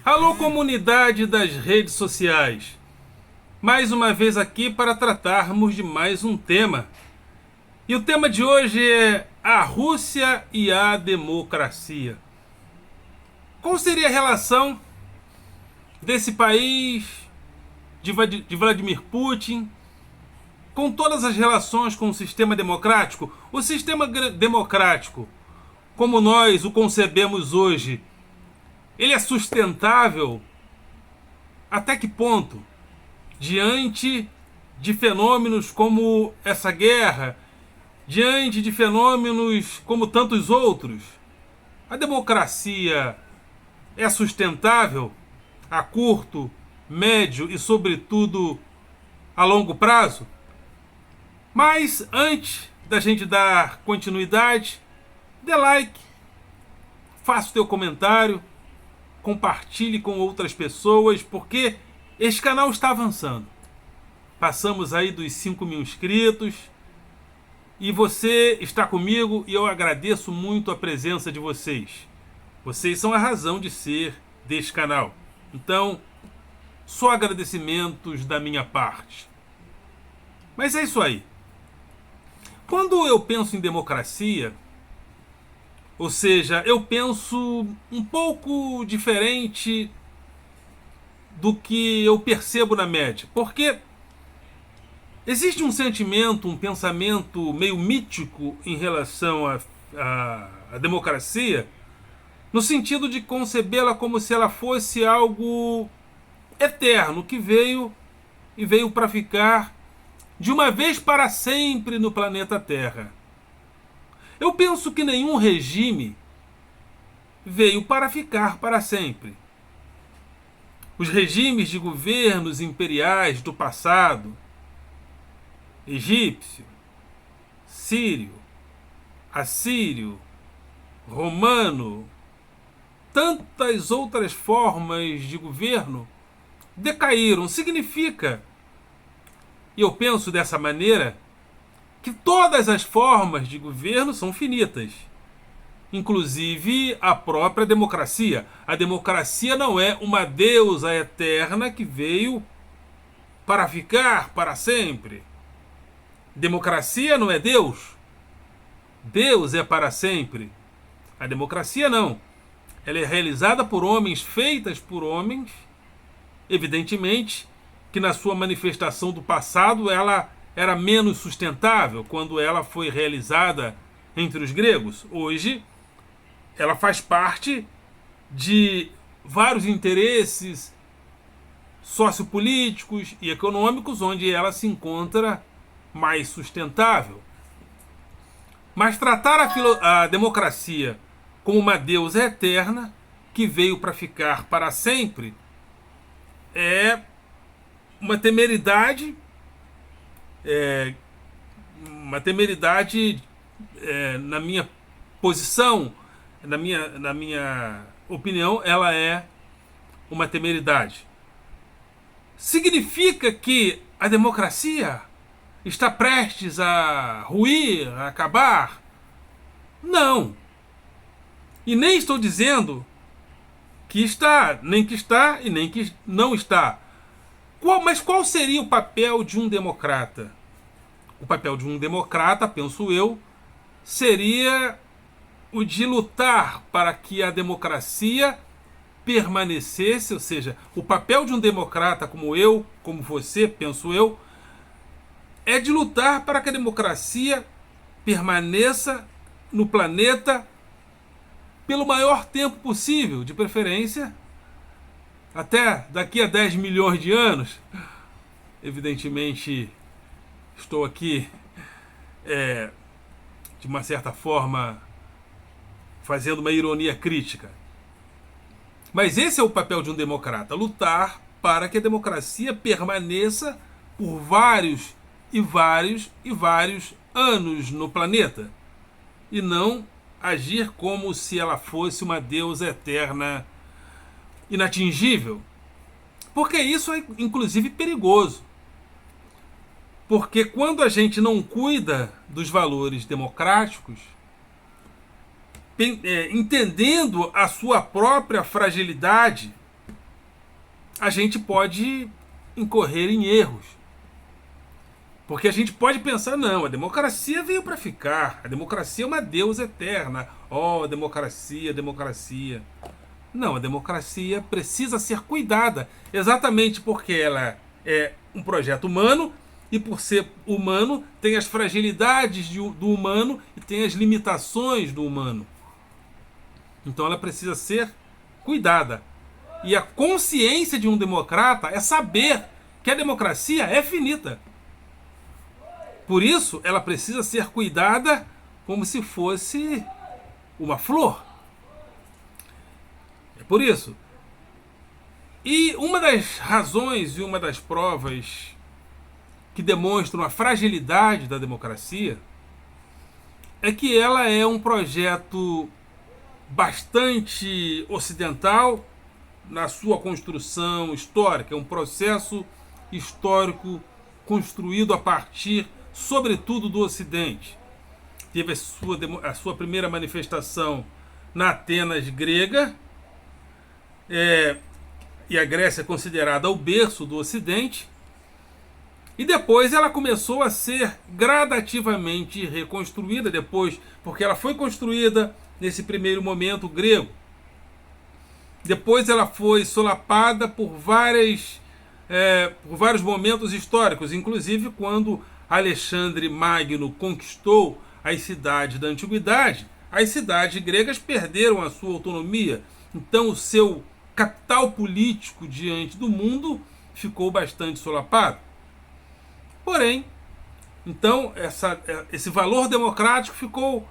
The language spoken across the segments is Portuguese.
Alô, comunidade das redes sociais! Mais uma vez aqui para tratarmos de mais um tema. E o tema de hoje é a Rússia e a democracia. Qual seria a relação desse país, de Vladimir Putin, com todas as relações com o sistema democrático? O sistema democrático, como nós o concebemos hoje, ele é sustentável? Até que ponto? Diante de fenômenos como essa guerra, diante de fenômenos como tantos outros, a democracia é sustentável a curto, médio e, sobretudo, a longo prazo? Mas antes da gente dar continuidade, dê like, faça o teu comentário, compartilhe com outras pessoas, porque este canal está avançando. Passamos aí dos 5.000 inscritos e você está comigo e eu agradeço muito a presença de vocês. Vocês são a razão de ser deste canal. Então, só agradecimentos da minha parte. Mas é isso aí. Quando eu penso em democracia, ou seja, eu penso um pouco diferente do que eu percebo na média. Porque existe um sentimento, um pensamento meio mítico em relação à democracia, no sentido de concebê-la como se ela fosse algo eterno, que veio para ficar de uma vez para sempre no planeta Terra. Eu penso que nenhum regime veio para ficar para sempre. Os regimes de governos imperiais do passado, egípcio, sírio, assírio, romano, tantas outras formas de governo decaíram. Significa, e eu penso dessa maneira, que todas as formas de governo são finitas, inclusive a própria democracia. A democracia não é uma deusa eterna que veio para ficar para sempre. Democracia não é Deus. Deus é para sempre. A democracia não. Ela é realizada por homens, feitas por homens. Evidentemente que na sua manifestação do passado ela era menos sustentável quando ela foi realizada entre os gregos. Hoje ela faz parte de vários interesses sociopolíticos e econômicos onde ela se encontra mais sustentável. Mas tratar a democracia como uma deusa eterna que veio para ficar para sempre é uma temeridade, na minha posição, na minha opinião, ela é uma temeridade. Significa que a democracia está prestes a ruir, a acabar? Não. E nem estou dizendo que está, nem que está e nem que não está. Mas qual seria o papel de um democrata? O papel de um democrata, penso eu, seria o de lutar para que a democracia permanecesse, ou seja, o papel de um democrata como eu, como você, penso eu, é de lutar para que a democracia permaneça no planeta pelo maior tempo possível, de preferência até daqui a 10 milhões de anos. Evidentemente, estou aqui, de uma certa forma, fazendo uma ironia crítica. Mas esse é o papel de um democrata, lutar para que a democracia permaneça por vários e vários e vários anos no planeta, e não agir como se ela fosse uma deusa eterna inatingível. Porque isso é inclusive perigoso. Porque quando a gente não cuida dos valores democráticos, entendendo a sua própria fragilidade, a gente pode incorrer em erros. Porque a gente pode pensar, não, a democracia veio para ficar. A democracia é uma deusa eterna. Oh, democracia, democracia. Não, a democracia precisa ser cuidada. Exatamente porque ela é um projeto humano e por ser humano tem as fragilidades do humano e tem as limitações do humano. Então ela precisa ser cuidada. E a consciência de um democrata é saber que a democracia é finita. Por isso, ela precisa ser cuidada como se fosse uma flor. É por isso. E uma das razões e uma das provas que demonstram a fragilidade da democracia é que ela é um projeto bastante ocidental na sua construção histórica. É um processo histórico construído a partir, sobretudo, do Ocidente. Teve a sua primeira manifestação na Atenas grega, e a Grécia é considerada o berço do Ocidente, e depois ela começou a ser gradativamente reconstruída, depois, porque ela foi construída nesse primeiro momento grego. Depois ela foi solapada por vários momentos históricos, inclusive quando Alexandre Magno conquistou as cidades da antiguidade, as cidades gregas perderam a sua autonomia, então o seu capital político diante do mundo ficou bastante solapado. Porém, então esse valor democrático ficou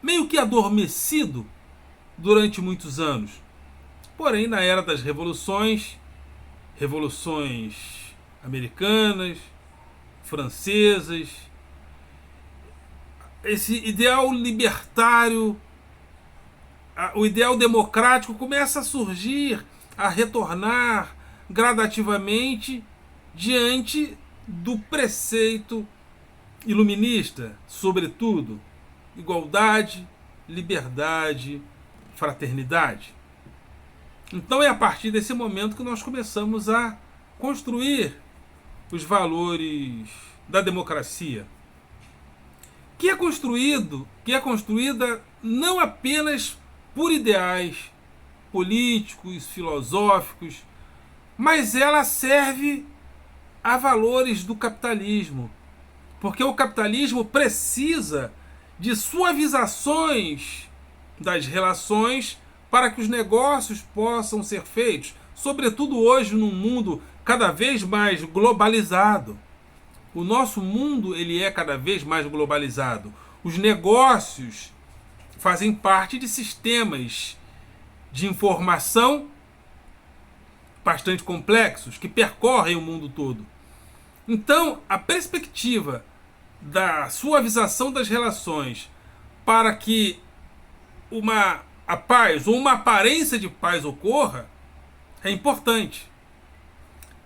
meio que adormecido durante muitos anos. Porém, na era das revoluções americanas, francesas, esse ideal libertário, o ideal democrático começa a surgir, a retornar gradativamente diante do preceito iluminista, sobretudo igualdade, liberdade, fraternidade. Então é a partir desse momento que nós começamos a construir os valores da democracia, que é construída não apenas por ideais políticos, filosóficos, mas ela serve a valores do capitalismo, porque o capitalismo precisa de suavizações das relações para que os negócios possam ser feitos, sobretudo hoje num mundo cada vez mais globalizado. O nosso mundo ele é cada vez mais globalizado. Os negócios fazem parte de sistemas de informação bastante complexos que percorrem o mundo todo. Então, a perspectiva da suavização das relações para que a paz ou uma aparência de paz ocorra é importante.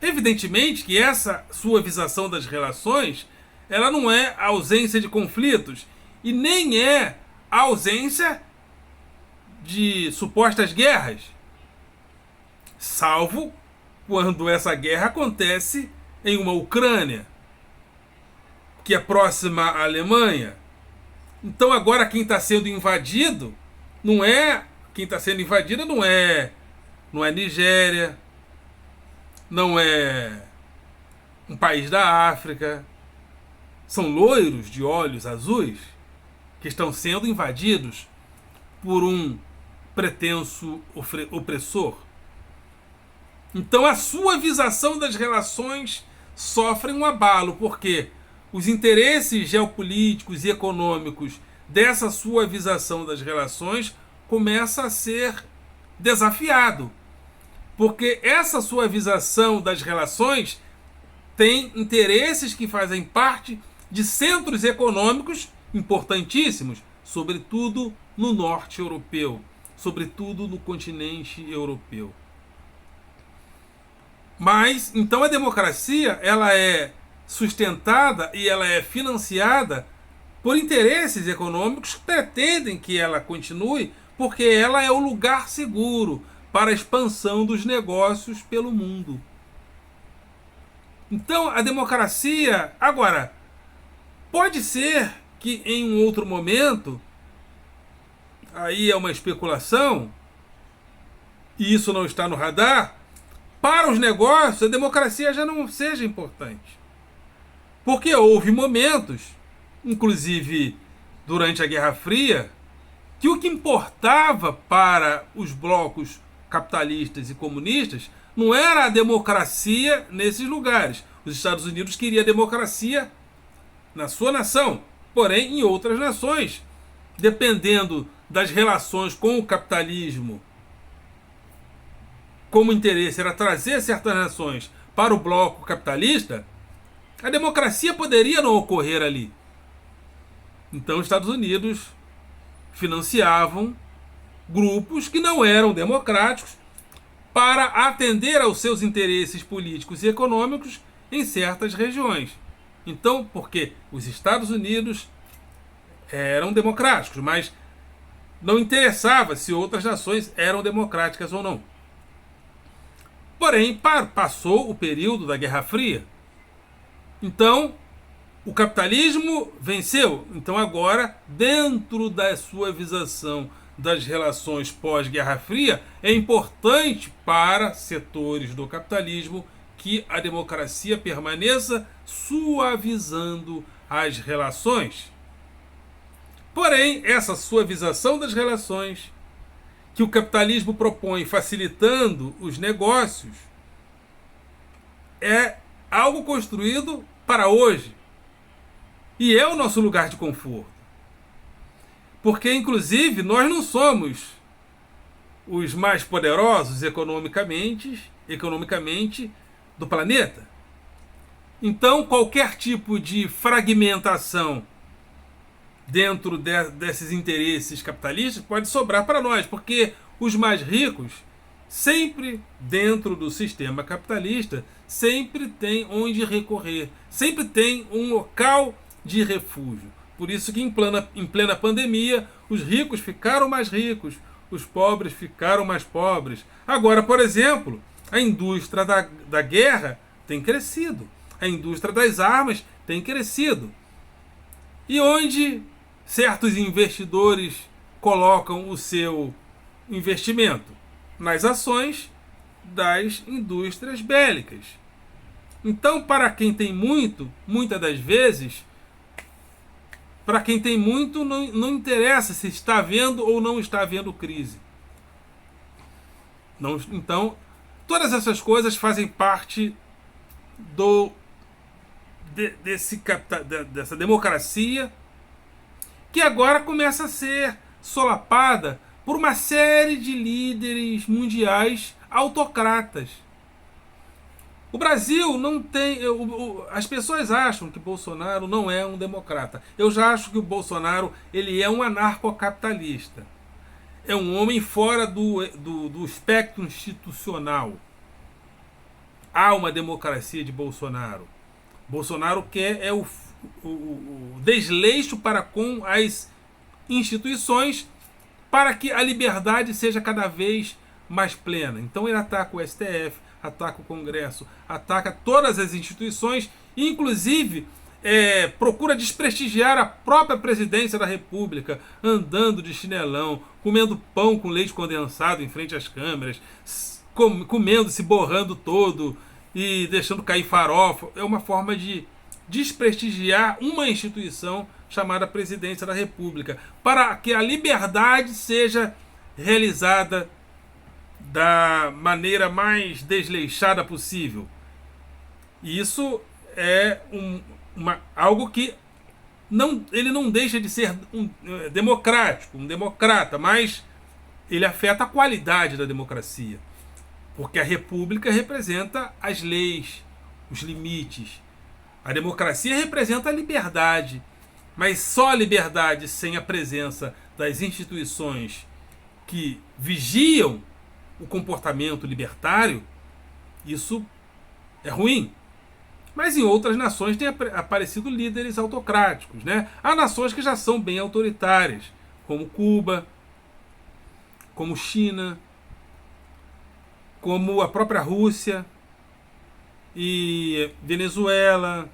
Evidentemente que essa suavização das relações ela não é a ausência de conflitos e nem é a ausência de supostas guerras, salvo quando essa guerra acontece em uma Ucrânia que é próxima à Alemanha. Então agora quem está sendo invadido não é Nigéria, não é um país da África, são loiros de olhos azuis que estão sendo invadidos por um pretenso opressor. Então a suavização das relações sofre um abalo, porque os interesses geopolíticos e econômicos dessa suavização das relações começa a ser desafiado. Porque essa suavização das relações tem interesses que fazem parte de centros econômicos importantíssimos, sobretudo no norte europeu, sobretudo no continente europeu. Mas, então a democracia ela é sustentada e ela é financiada por interesses econômicos que pretendem que ela continue, porque ela é o lugar seguro para a expansão dos negócios pelo mundo. Então, a democracia... Agora, pode ser que em um outro momento, aí é uma especulação, e isso não está no radar, para os negócios a democracia já não seja importante. Porque houve momentos, inclusive durante a Guerra Fria, que o que importava para os blocos capitalistas e comunistas não era a democracia nesses lugares. Os Estados Unidos queriam a democracia na sua nação, porém em outras nações, dependendo das relações com o capitalismo, como interesse era trazer certas nações para o bloco capitalista, a democracia poderia não ocorrer ali. Então os Estados Unidos financiavam grupos que não eram democráticos para atender aos seus interesses políticos e econômicos em certas regiões. Então, porque os Estados Unidos eram democráticos, mas não interessava se outras nações eram democráticas ou não. Porém, passou o período da Guerra Fria. Então, o capitalismo venceu. Então, agora, dentro da sua visação das relações pós-Guerra Fria, é importante para setores do capitalismo que a democracia permaneça suavizando as relações. Porém, essa suavização das relações que o capitalismo propõe, facilitando os negócios, é algo construído para hoje. E é o nosso lugar de conforto. Porque, inclusive, nós não somos os mais poderosos economicamente do planeta. Então, qualquer tipo de fragmentação dentro desses interesses capitalistas pode sobrar para nós, porque os mais ricos, sempre dentro do sistema capitalista, sempre tem onde recorrer, sempre tem um local de refúgio. Por isso que em plena pandemia, os ricos ficaram mais ricos, os pobres ficaram mais pobres. Agora, por exemplo, a indústria da guerra tem crescido, a indústria das armas tem crescido. E onde certos investidores colocam o seu investimento? Nas ações das indústrias bélicas. Então, para quem tem muito, muitas das vezes, para quem tem muito, não interessa se está havendo ou não está havendo crise. Então, todas essas coisas fazem parte dessa democracia, que agora começa a ser solapada por uma série de líderes mundiais autocratas. O Brasil não tem... As pessoas acham que Bolsonaro não é um democrata. Eu já acho que o Bolsonaro ele é um anarcocapitalista. É um homem fora do espectro institucional. Há uma democracia de Bolsonaro. Bolsonaro quer o desleixo para com as instituições, para que a liberdade seja cada vez mais plena. Então ele ataca o STF, ataca o Congresso, ataca todas as instituições, inclusive procura desprestigiar a própria presidência da República, andando de chinelão, comendo pão com leite condensado em frente às câmeras, comendo, se borrando todo e deixando cair farofa. É uma forma de desprestigiar uma instituição chamada Presidência da República, para que a liberdade seja realizada da maneira mais desleixada possível. E isso é algo que ele não deixa de ser democrático, um democrata, mas ele afeta a qualidade da democracia. Porque a república representa as leis, os limites. A democracia representa a liberdade. Mas só a liberdade sem a presença das instituições que vigiam o comportamento libertário, isso é ruim. Mas em outras nações têm aparecido líderes autocráticos, né? Há nações que já são bem autoritárias, como Cuba, como China. como a própria Rússia e Venezuela,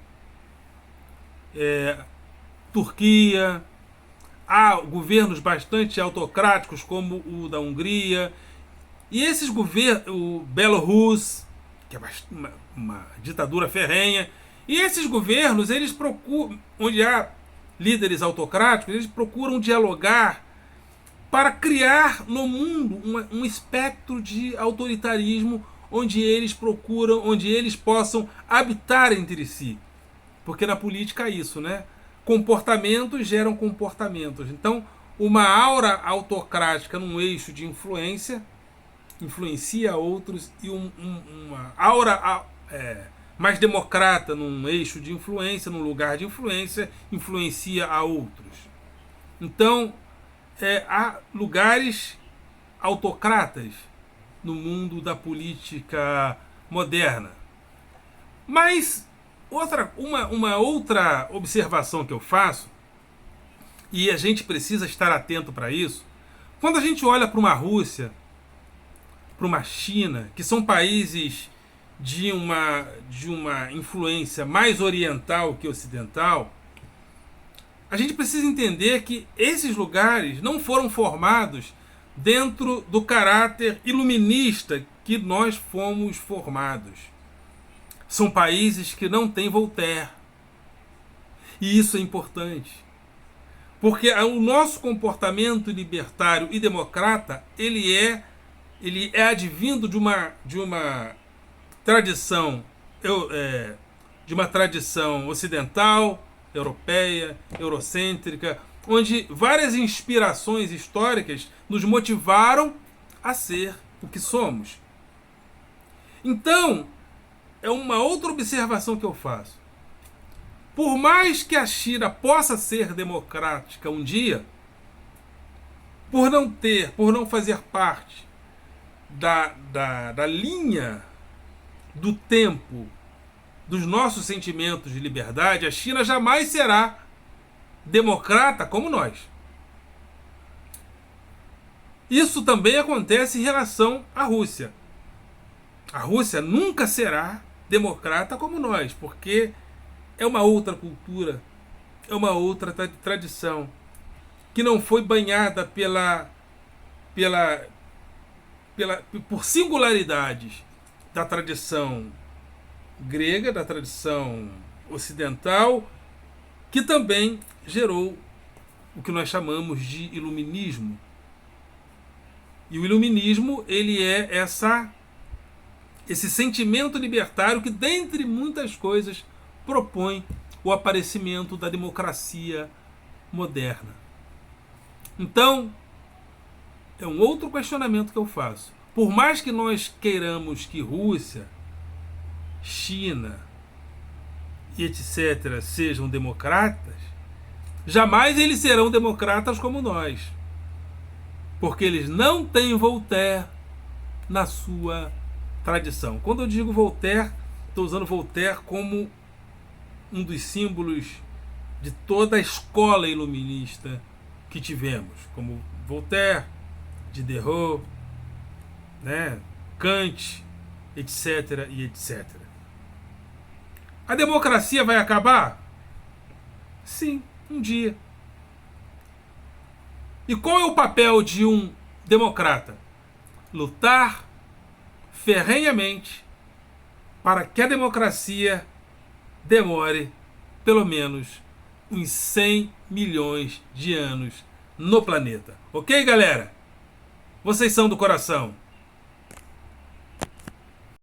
Turquia. Há governos bastante autocráticos, como o da Hungria. E esses governos, o Belarus, que é uma ditadura ferrenha, e esses governos, eles procuram, onde há líderes autocráticos, eles procuram dialogar para criar no mundo um espectro de autoritarismo onde eles procuram, onde eles possam habitar entre si. Porque na política é isso, né? Comportamentos geram comportamentos. Então, uma aura autocrática num eixo de influência influencia outros, e uma aura mais democrata num eixo de influência, num lugar de influência, influencia a outros. Então, há lugares autocratas no mundo da política moderna. Mas uma outra observação que eu faço, e a gente precisa estar atento para isso, quando a gente olha para uma Rússia, para uma China, que são países de uma influência mais oriental que ocidental, a gente precisa entender que esses lugares não foram formados dentro do caráter iluminista que nós fomos formados. São países que não têm Voltaire. E isso é importante. Porque o nosso comportamento libertário e democrata, ele é advindo de uma tradição ocidental, europeia, eurocêntrica, onde várias inspirações históricas nos motivaram a ser o que somos. Então, é uma outra observação que eu faço. Por mais que a China possa ser democrática um dia, por não fazer parte da linha do tempo dos nossos sentimentos de liberdade, a China jamais será democrata como nós. Isso também acontece em relação à Rússia. A Rússia nunca será democrata como nós, porque é uma outra cultura, é uma outra tradição, que não foi banhada por singularidades da tradição grega, da tradição ocidental, que também gerou o que nós chamamos de iluminismo. E o iluminismo, ele é esse sentimento libertário que, dentre muitas coisas, propõe o aparecimento da democracia moderna. Então, é um outro questionamento que eu faço. Por mais que nós queiramos que Rússia, China e etc. sejam democratas, jamais eles serão democratas como nós. Porque eles não têm Voltaire na sua tradição. Quando eu digo Voltaire, estou usando Voltaire como um dos símbolos de toda a escola iluminista que tivemos, como Voltaire, Diderot, Kant, etc. e etc. A democracia vai acabar? Sim, um dia. E qual é o papel de um democrata? Lutar ferrenhamente para que a democracia demore pelo menos uns 100 milhões de anos no planeta. Ok, galera? Vocês são do coração.